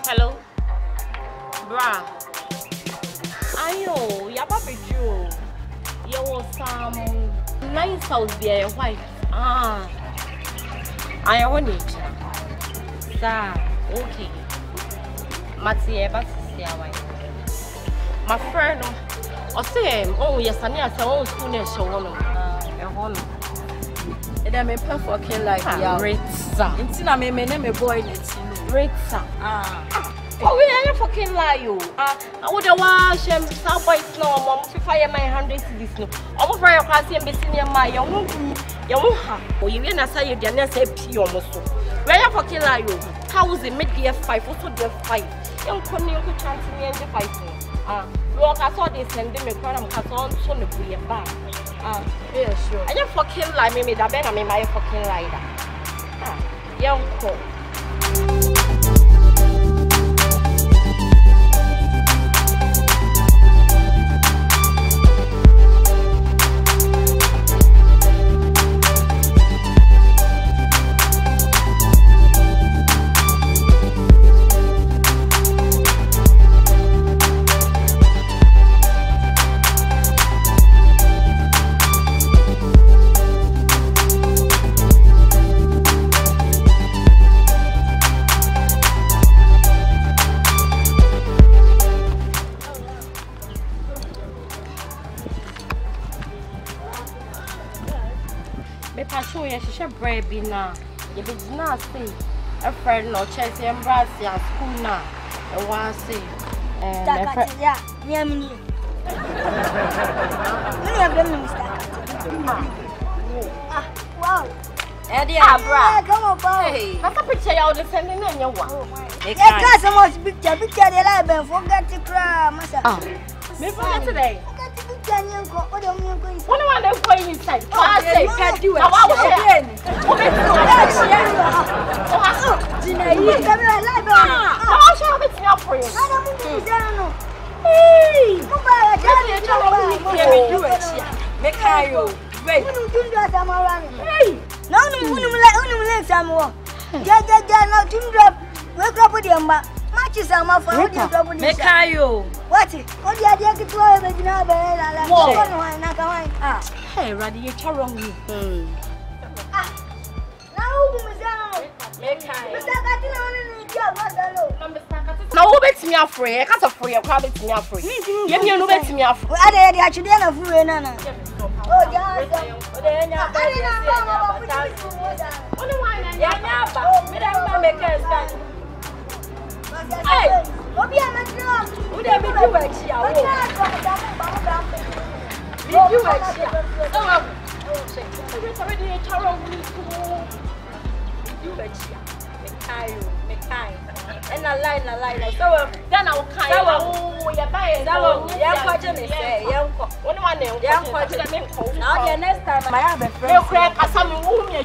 Hello? Bruh. Ayo, yaba beju. You was some nice house there, white. I want it. Sir, okay. Matty, but my friend, I say, oh, yes, I need to school and show one. And I'm a perfect like Ritza. It's not me, name a boy. Ritza. Oh, we are fucking lie, you. I would have watched him. South by snow, mom, to fire my 100 to this. I'm afraid of passing between my young oh, you didn't say you didn't say P almost. Where are fucking lie, you? How was it made dear 5 also dear 5? Young Connie could chance me and the fighting. Look, I saw this and them a crime cut on so the free and back. Yeah, sure. I just fucking lie, me, that better me, my fucking rider. Young co. She bread be now. You be not say a friend no chance embrace ya school now. I want to say Yamini. Many of them wow. Eddie come on, boy. That's a picture you're sending in your one. Yeah, got so much picture they like and forget to cry, master. Me forget today. What do you What am I going inside? I say, can't do it. I matches are my phone. What? What the idea to throw the hey, Raddy, you're wrong. Now, who bets me afraid? I can't afford your car, bets me afraid. You know, bets me afraid. I actually have a fool. Oh, hey, what be a man? Would I be doing here? And a line, so then I'll kind of you're buying that young question is young one young question. Now, the next time I have a friend, crack as some woman, you